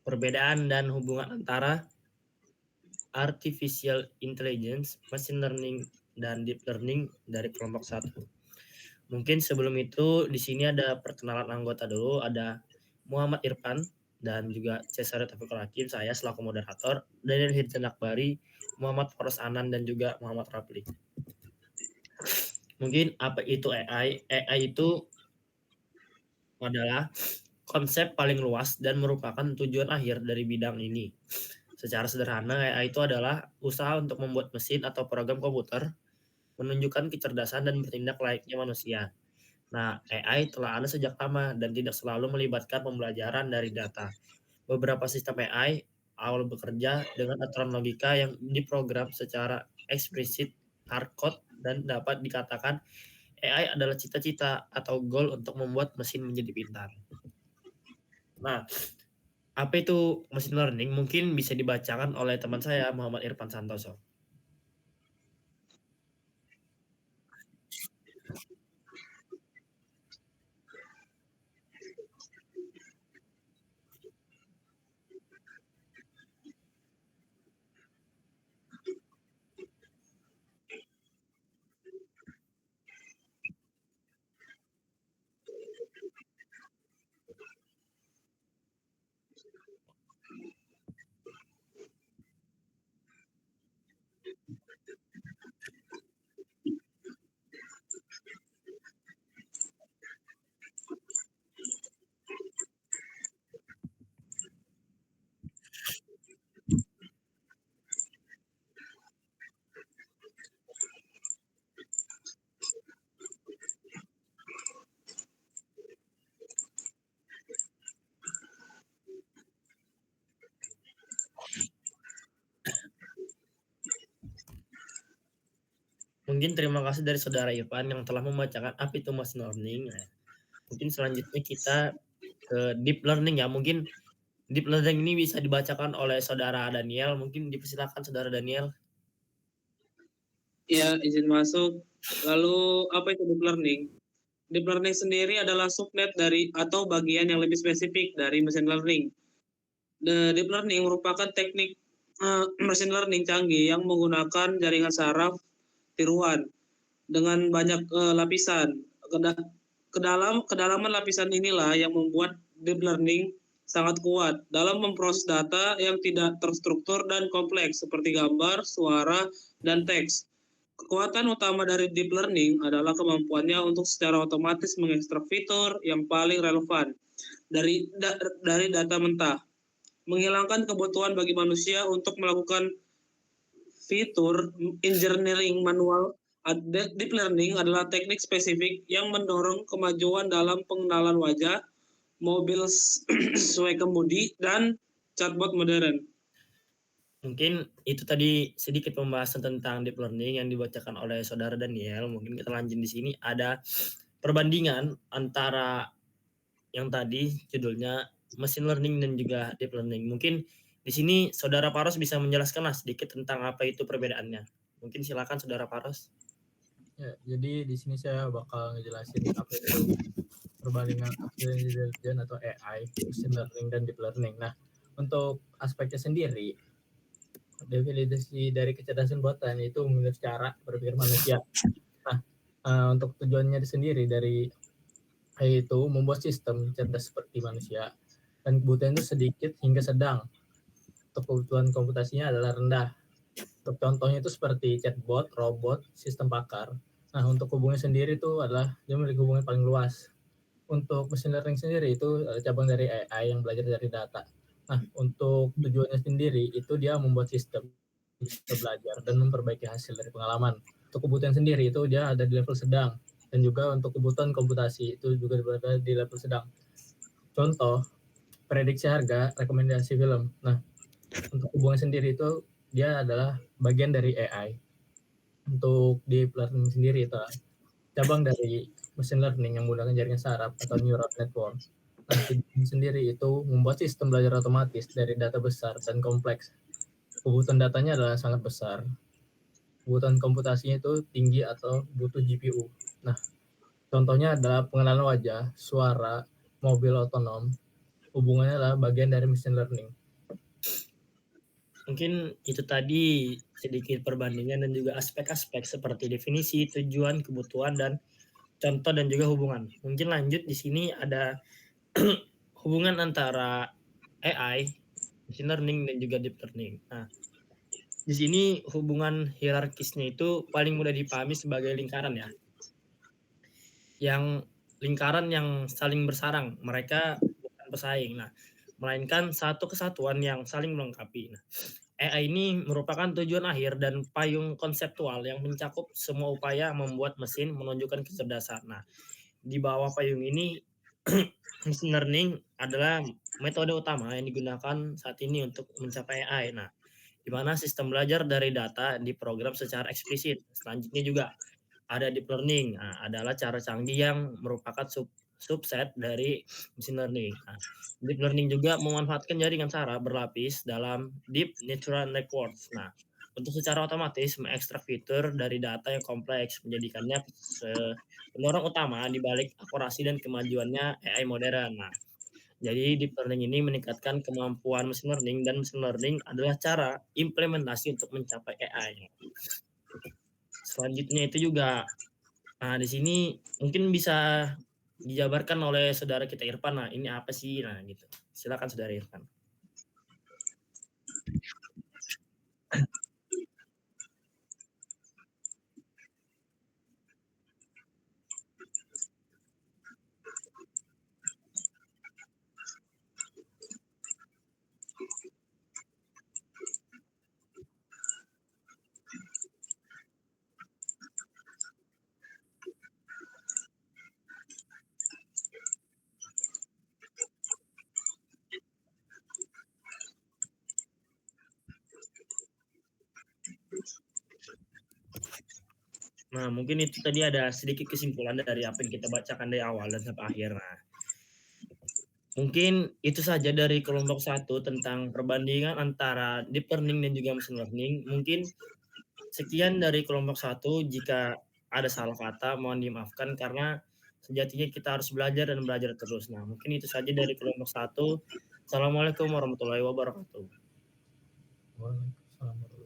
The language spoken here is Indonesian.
perbedaan dan hubungan antara artificial intelligence, machine learning, dan deep learning dari kelompok 1. Mungkin sebelum itu di sini ada perkenalan anggota dulu, ada Muhammad Irfan dan juga Cesare Taufikul Hakim, saya selaku moderator, Daniel Hirjan Akbari, Muhammad Faros Anan, dan juga Muhammad Rapli. Mungkin apa itu AI? AI itu adalah konsep paling luas dan merupakan tujuan akhir dari bidang ini. Secara sederhana, AI itu adalah usaha untuk membuat mesin atau program komputer menunjukkan kecerdasan dan bertindak layaknya manusia. Nah, AI telah ada sejak lama dan tidak selalu melibatkan pembelajaran dari data. Beberapa sistem AI awal bekerja dengan aturan logika yang diprogram secara eksplisit hardcode dan dapat dikatakan AI adalah cita-cita atau goal untuk membuat mesin menjadi pintar. Nah, apa itu machine learning? Mungkin bisa dibacakan oleh teman saya, Muhammad Irfan Santoso. Mungkin terima kasih dari saudara Irfan yang telah membacakan apa itu machine learning. Nah, mungkin selanjutnya kita ke deep learning ya. Mungkin deep learning ini bisa dibacakan oleh saudara Daniel. Mungkin dipersilakan saudara Daniel. Ya, izin masuk. Lalu apa itu deep learning? Deep learning sendiri adalah subnet dari atau bagian yang lebih spesifik dari machine learning. The deep learning merupakan teknik machine learning canggih yang menggunakan jaringan saraf tiruan dengan banyak lapisan. Kedalaman lapisan inilah yang membuat deep learning sangat kuat dalam memproses data yang tidak terstruktur dan kompleks seperti gambar, suara, dan teks. Kekuatan utama dari deep learning adalah kemampuannya untuk secara otomatis mengekstrak fitur yang paling relevan dari data mentah, menghilangkan kebutuhan bagi manusia untuk melakukan fitur engineering manual. Deep learning adalah teknik spesifik yang mendorong kemajuan dalam pengenalan wajah, mobil sesuai kemudi, dan chatbot modern. Mungkin itu tadi sedikit pembahasan tentang deep learning yang dibacakan oleh saudara Daniel. Mungkin kita lanjut di sini ada perbandingan antara yang tadi judulnya machine learning dan juga deep learning. Mungkin di sini saudara Paros bisa menjelaskanlah sedikit tentang apa itu perbedaannya. Mungkin silakan saudara Paros. Ya, jadi di sini saya bakal ngejelasin apa itu perbandingan artificial intelligence atau AI, machine learning dan deep learning. Nah, untuk aspeknya sendiri, definisi dari kecerdasan buatan itu menggunakan cara berpikir manusia. Nah, untuk tujuannya sendiri dari AI itu membuat sistem cerdas seperti manusia dan kebutuhan itu sedikit hingga sedang. Untuk kebutuhan komputasinya adalah rendah. Untuk contohnya itu seperti chatbot, robot, sistem pakar. Nah, untuk hubungan sendiri itu adalah dia memiliki hubungan paling luas. Untuk machine learning sendiri itu cabang dari AI yang belajar dari data. Nah, untuk tujuannya sendiri itu dia membuat sistem bisa belajar dan memperbaiki hasil dari pengalaman. Untuk kebutuhan sendiri itu dia ada di level sedang, dan juga untuk kebutuhan komputasi itu juga berada di level sedang. Contoh, prediksi harga, rekomendasi film. Nah, untuk hubungan sendiri itu dia adalah bagian dari AI. Untuk deep learning sendiri itu cabang dari machine learning yang menggunakan jaringan saraf atau neural network. Nah, tujuan sendiri itu membuat sistem belajar otomatis dari data besar dan kompleks. Kebutuhan datanya adalah sangat besar. Kebutuhan komputasinya itu tinggi atau butuh GPU. Nah, contohnya adalah pengenalan wajah, suara, mobil otonom, hubungannya adalah bagian dari machine learning. Mungkin itu tadi sedikit perbandingan dan juga aspek-aspek seperti definisi, tujuan, kebutuhan, dan contoh dan juga hubungan. Mungkin lanjut di sini ada hubungan antara AI, machine learning, dan juga deep learning. Nah, di sini hubungan hierarkisnya itu paling mudah dipahami sebagai lingkaran ya. Yang lingkaran yang saling bersarang, mereka bukan pesaing. Nah, melainkan satu kesatuan yang saling melengkapi. Nah, AI ini merupakan tujuan akhir dan payung konseptual yang mencakup semua upaya membuat mesin menunjukkan kecerdasan. Nah, di bawah payung ini machine learning adalah metode utama yang digunakan saat ini untuk mencapai AI. Nah, di mana sistem belajar dari data diprogram secara eksplisit. Selanjutnya juga ada deep learning, adalah cara canggih yang merupakan subset dari machine learning. Nah, deep learning juga memanfaatkan jaringan saraf berlapis dalam deep neural networks. Nah, untuk secara otomatis mengekstrak fitur dari data yang kompleks, menjadikannya pendorong utama di balik akurasi dan kemajuannya AI modern. Nah, jadi deep learning ini meningkatkan kemampuan machine learning dan machine learning adalah cara implementasi untuk mencapai AI. Selanjutnya itu juga, di sini mungkin bisa dijabarkan oleh saudara kita Irfan. Nah, ini apa sih? Nah, gitu. Silakan saudara Irfan. Nah, mungkin itu tadi ada sedikit kesimpulan dari apa yang kita bacakan dari awal dan sampai akhir. Nah, mungkin itu saja dari kelompok 1 tentang perbandingan antara deep learning dan juga machine learning. Mungkin sekian dari kelompok 1. Jika ada salah kata mohon dimaafkan karena sejatinya kita harus belajar dan belajar terus. Nah, mungkin itu saja dari kelompok 1. Assalamualaikum warahmatullahi wabarakatuh. Waalaikumsalam.